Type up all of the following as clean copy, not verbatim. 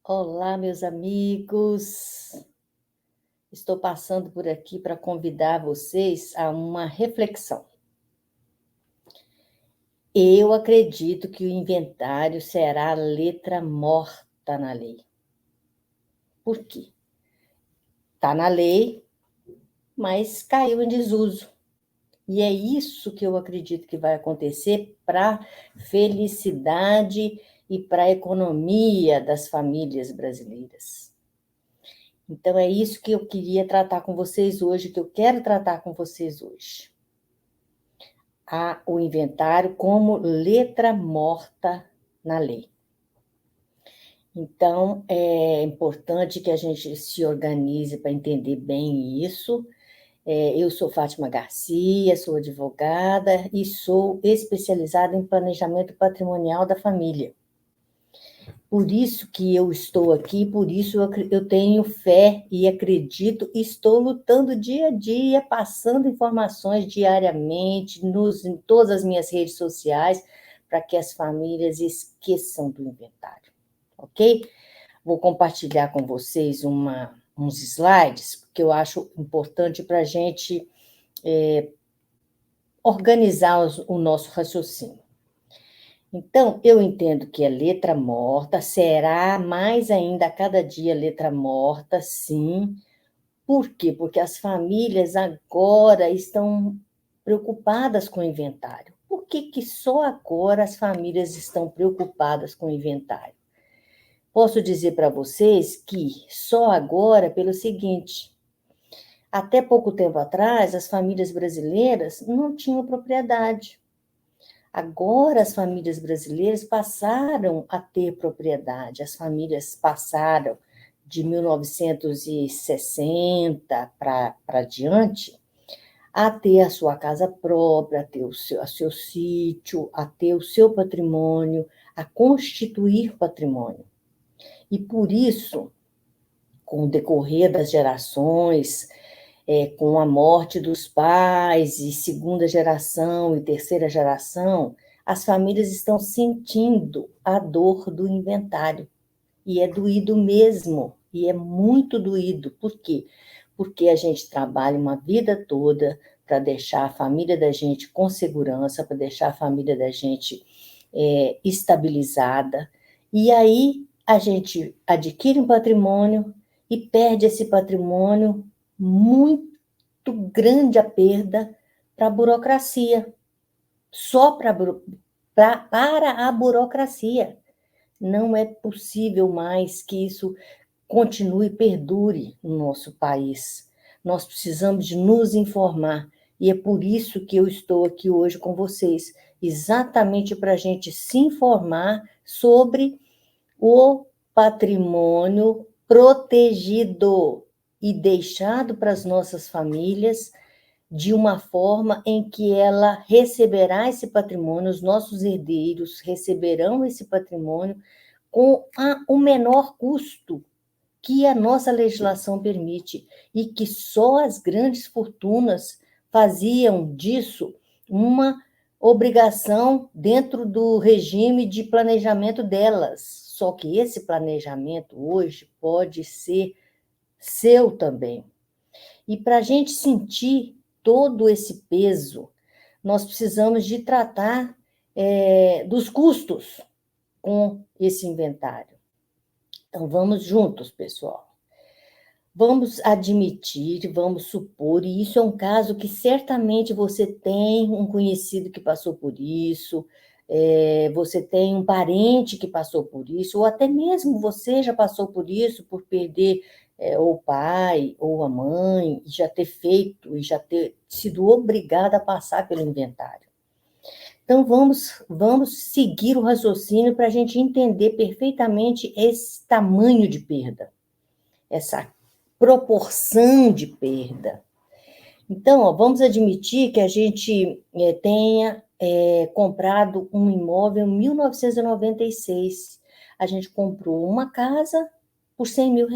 Olá, meus amigos. Estou passando por aqui para convidar vocês a uma reflexão. Eu acredito que o inventário será a letra morta na lei. Por quê? Está na lei, mas caiu em desuso. E é isso que eu acredito que vai acontecer para a felicidade e para a economia das famílias brasileiras. Então, é isso que eu queria tratar com vocês hoje, que eu quero tratar com vocês hoje. O inventário como letra morta na lei. Então, é importante que a gente se organize para entender bem isso. Eu sou Fátima Garcia, sou advogada e sou especializada em planejamento patrimonial da família. Por isso que eu estou aqui, por isso eu tenho fé e acredito, e estou lutando dia a dia, passando informações diariamente em todas as minhas redes sociais, para que as famílias esqueçam do inventário, ok? Vou compartilhar com vocês uns slides, que eu acho importante para a gente organizar o nosso raciocínio. Então, eu entendo que a letra morta será mais ainda a cada dia letra morta, sim. Por quê? Porque as famílias agora estão preocupadas com o inventário. Por que só agora as famílias estão preocupadas com o inventário? Posso dizer para vocês que só agora pelo seguinte: até pouco tempo atrás, as famílias brasileiras não tinham propriedade. Agora, as famílias brasileiras passaram a ter propriedade, as famílias passaram de 1960 para diante a ter a sua casa própria, a ter o seu sítio, a ter o seu patrimônio, a constituir patrimônio. E por isso, com o decorrer das gerações, com a morte dos pais, e segunda geração e terceira geração, as famílias estão sentindo a dor do inventário. E é doído mesmo, e é muito doído. Por quê? Porque a gente trabalha uma vida toda para deixar a família da gente com segurança, para deixar a família da gente estabilizada. E aí a gente adquire um patrimônio e perde esse patrimônio, muito grande a perda para a burocracia, só para a burocracia. Não é possível mais que isso continue e perdure no nosso país. Nós precisamos de nos informar, e é por isso que eu estou aqui hoje com vocês, exatamente para a gente se informar sobre o patrimônio protegido e deixado para as nossas famílias de uma forma em que ela receberá esse patrimônio, os nossos herdeiros receberão esse patrimônio com o menor custo que a nossa legislação permite, e que só as grandes fortunas faziam disso uma obrigação dentro do regime de planejamento delas. Só que esse planejamento hoje pode ser seu também. E para a gente sentir todo esse peso, nós precisamos de tratar dos custos com esse inventário. Então, vamos juntos, pessoal. Vamos admitir, vamos supor, e isso é um caso que certamente você tem um conhecido que passou por isso, você tem um parente que passou por isso, ou até mesmo você já passou por isso, por perder ou o pai ou a mãe, e já ter feito, e já ter sido obrigada a passar pelo inventário. Então, vamos seguir o raciocínio para a gente entender perfeitamente esse tamanho de perda, essa proporção de perda. Então, vamos admitir que a gente tenha comprado um imóvel em 1996. A gente comprou uma casa por R$100 mil.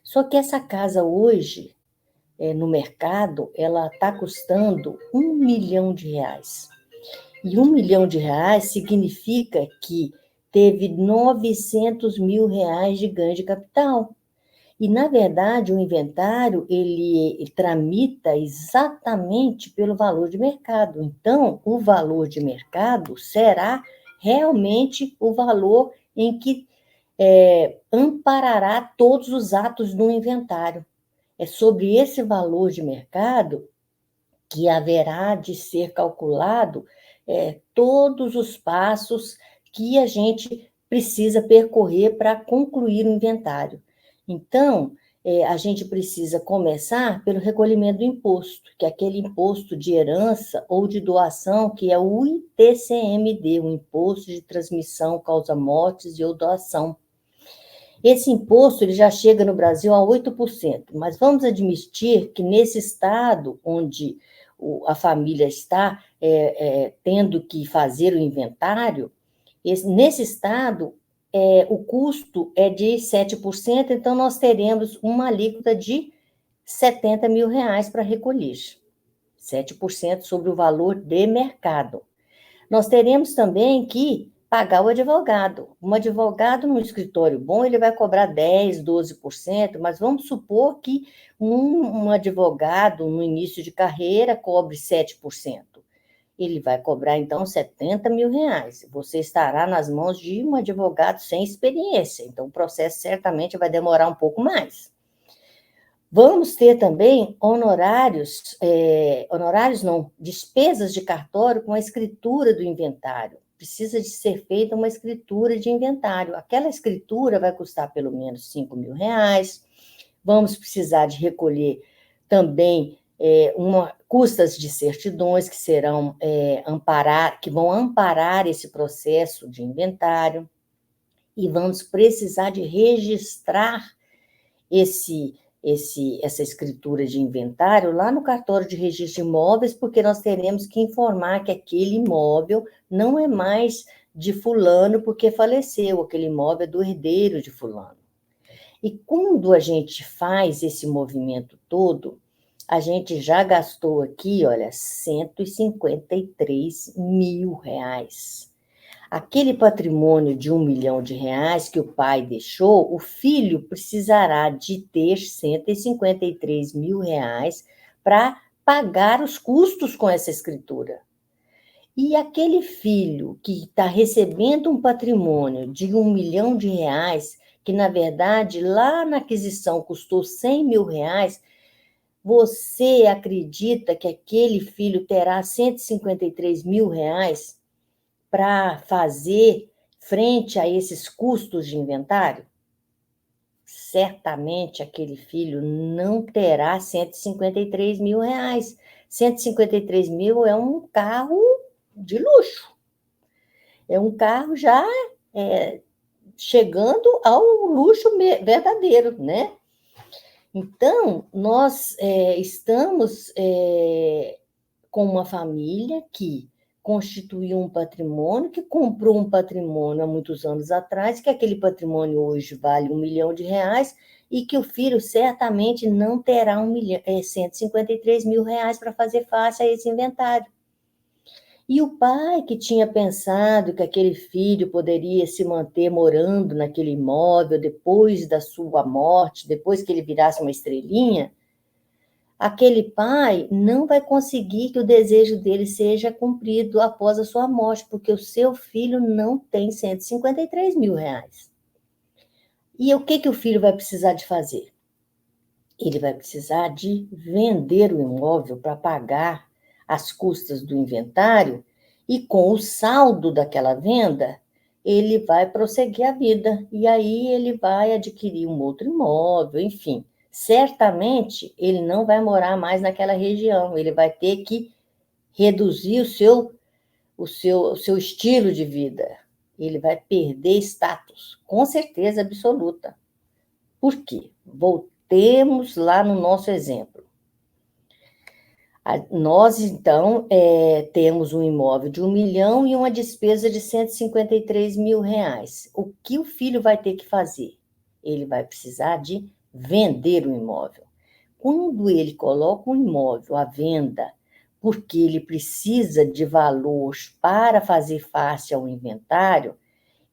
Só que essa casa hoje, no mercado, ela está custando R$ 1 milhão. E R$ 1 milhão significa que teve R$ 900 mil de ganho de capital. E, na verdade, o inventário, ele tramita exatamente pelo valor de mercado. Então, o valor de mercado será realmente o valor em que amparará todos os atos do inventário. É sobre esse valor de mercado que haverá de ser calculado todos os passos que a gente precisa percorrer para concluir o inventário. Então, a gente precisa começar pelo recolhimento do imposto, que é aquele imposto de herança ou de doação, que é o ITCMD, o Imposto de Transmissão, Causa-Mortes e ou Doação. Esse imposto ele já chega no Brasil a 8%, mas vamos admitir que nesse estado onde a família está tendo que fazer o inventário, nesse estado o custo é de 7%, então nós teremos uma alíquota de R$ 70 mil para recolher, 7% sobre o valor de mercado. Nós teremos também que pagar o advogado. Um advogado num escritório bom, ele vai cobrar 10%, 12%, mas vamos supor que um advogado no início de carreira cobre 7%. Ele vai cobrar, então, R$ 70 mil. Você estará nas mãos de um advogado sem experiência, então o processo certamente vai demorar um pouco mais. Vamos ter também honorários não, despesas de cartório com a escritura do inventário. Precisa de ser feita uma escritura de inventário. Aquela escritura vai custar pelo menos R$ 5 mil. Vamos precisar de recolher também custas de certidões que serão que vão amparar esse processo de inventário. E vamos precisar de registrar essa escritura de inventário lá no cartório de registro de imóveis, porque nós teremos que informar que aquele imóvel não é mais de fulano porque faleceu, aquele imóvel é do herdeiro de fulano. E quando a gente faz esse movimento todo, a gente já gastou aqui, olha, R$ 153 mil. Aquele patrimônio de R$ 1 milhão que o pai deixou, o filho precisará de ter R$ 153 mil para pagar os custos com essa escritura. E aquele filho que está recebendo um patrimônio de R$ 1 milhão, que, na verdade, lá na aquisição custou R$ 100 mil, você acredita que aquele filho terá R$ 153 mil para fazer frente a esses custos de inventário? Certamente aquele filho não terá R$ 153 mil. 153 mil é um carro de luxo. É um carro já chegando ao luxo verdadeiro, né? Então, nós estamos com uma família que constituiu um patrimônio, que comprou um patrimônio há muitos anos atrás, que aquele patrimônio hoje vale R$ 1 milhão, e que o filho certamente não terá 153 mil para fazer face a esse inventário. E o pai que tinha pensado que aquele filho poderia se manter morando naquele imóvel depois da sua morte, depois que ele virasse uma estrelinha, aquele pai não vai conseguir que o desejo dele seja cumprido após a sua morte, porque o seu filho não tem R$ 153 mil. E o que o filho vai precisar de fazer? Ele vai precisar de vender o imóvel para pagar as custas do inventário, e com o saldo daquela venda, ele vai prosseguir a vida, e aí ele vai adquirir um outro imóvel, enfim. Certamente, ele não vai morar mais naquela região, ele vai ter que reduzir o seu estilo de vida, ele vai perder status, com certeza absoluta. Por quê? Voltemos lá no nosso exemplo. Nós, então, temos um imóvel de R$ 1 milhão e uma despesa de R$ 153 mil. O que o filho vai ter que fazer? Ele vai precisar de vender o imóvel. quando ele coloca um imóvel à venda, porque ele precisa de valor para fazer face ao inventário,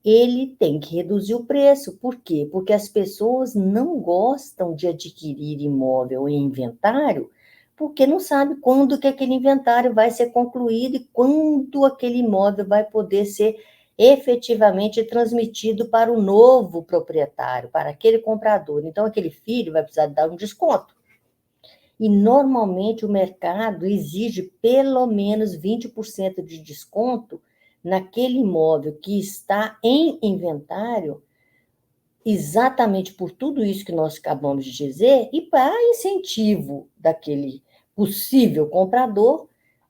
ele tem que reduzir o preço. Por quê? Porque as pessoas não gostam de adquirir imóvel em inventário, porque não sabe quando que aquele inventário vai ser concluído e quando aquele imóvel vai poder ser efetivamente transmitido para o novo proprietário, para aquele comprador. Então, aquele filho vai precisar dar um desconto. E, normalmente, o mercado exige pelo menos 20% de desconto naquele imóvel que está em inventário, exatamente por tudo isso que nós acabamos de dizer, e para incentivo daquele possível comprador,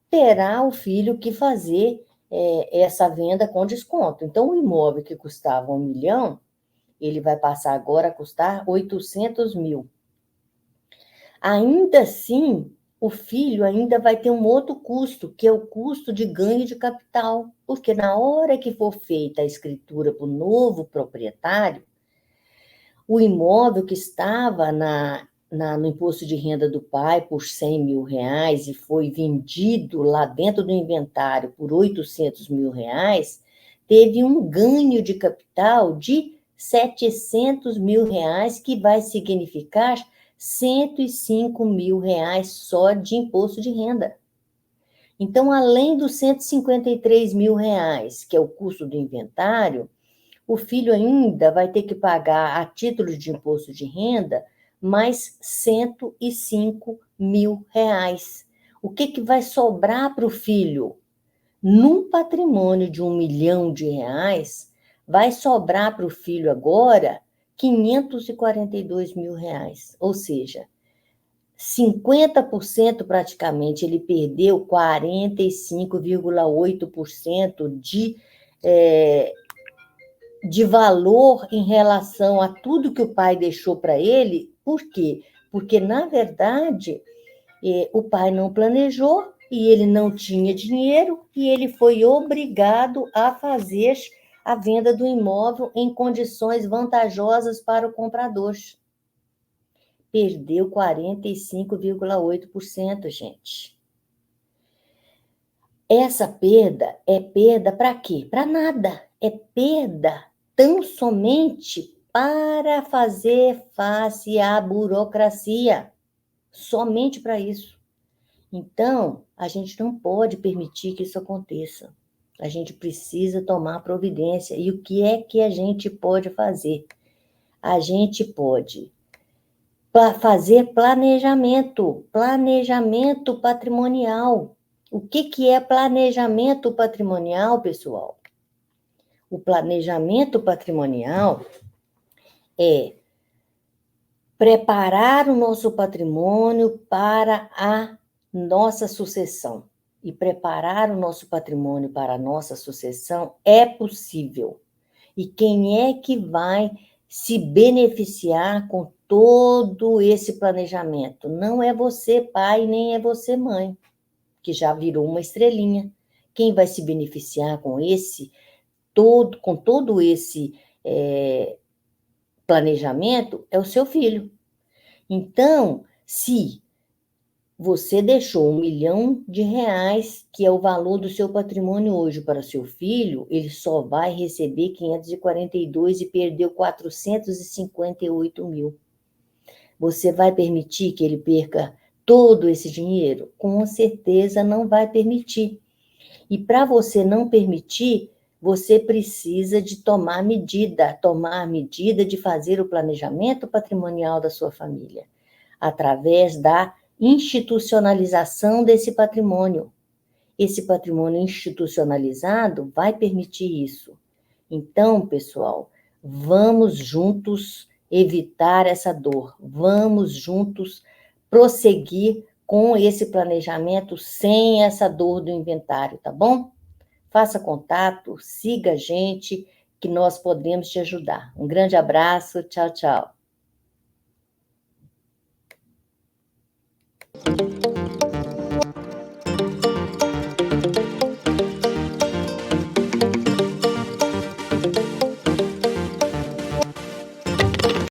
terá o filho que fazer essa venda com desconto. Então, o imóvel que custava 1 milhão, ele vai passar agora a custar 800 mil. Ainda assim, o filho ainda vai ter um outro custo, que é o custo de ganho de capital, porque na hora que for feita a escritura para o novo proprietário, o imóvel que estava no imposto de renda do pai por 100 mil reais e foi vendido lá dentro do inventário por 800 mil reais, teve um ganho de capital de 700 mil reais, que vai significar 105 mil reais só de imposto de renda. Então, além dos 153 mil reais, que é o custo do inventário, o filho ainda vai ter que pagar, a título de imposto de renda, mais 105 mil reais. O que vai sobrar para o filho? Num patrimônio de 1 milhão de reais, vai sobrar para o filho agora 542 mil reais. Ou seja, 50% praticamente, ele perdeu 45,8% de valor em relação a tudo que o pai deixou para ele. Por quê? Porque, na verdade, o pai não planejou e ele não tinha dinheiro e ele foi obrigado a fazer a venda do imóvel em condições vantajosas para o comprador. Perdeu 45,8%, gente. Essa perda é perda para quê? Para nada. É perda tão somente para fazer face à burocracia. Somente para isso. Então, a gente não pode permitir que isso aconteça. A gente precisa tomar providência. E o que é que a gente pode fazer? A gente pode fazer planejamento patrimonial. O que é planejamento patrimonial, pessoal? O planejamento patrimonial é preparar o nosso patrimônio para a nossa sucessão. E preparar o nosso patrimônio para a nossa sucessão é possível. E quem é que vai se beneficiar com todo esse planejamento? Não é você, pai, nem é você, mãe, que já virou uma estrelinha. Quem vai se beneficiar com todo esse planejamento é o seu filho. Então, se você deixou 1 milhão de reais, que é o valor do seu patrimônio hoje, para seu filho, ele só vai receber 542 e perdeu 458 mil. Você vai permitir que ele perca todo esse dinheiro? Com certeza não vai permitir. E para você não permitir, você precisa de tomar medida de fazer o planejamento patrimonial da sua família, através da institucionalização desse patrimônio. Esse patrimônio institucionalizado vai permitir isso. Então, pessoal, vamos juntos evitar essa dor, vamos juntos prosseguir com esse planejamento sem essa dor do inventário, tá bom? Faça contato, siga a gente, que nós podemos te ajudar. Um grande abraço, tchau, tchau.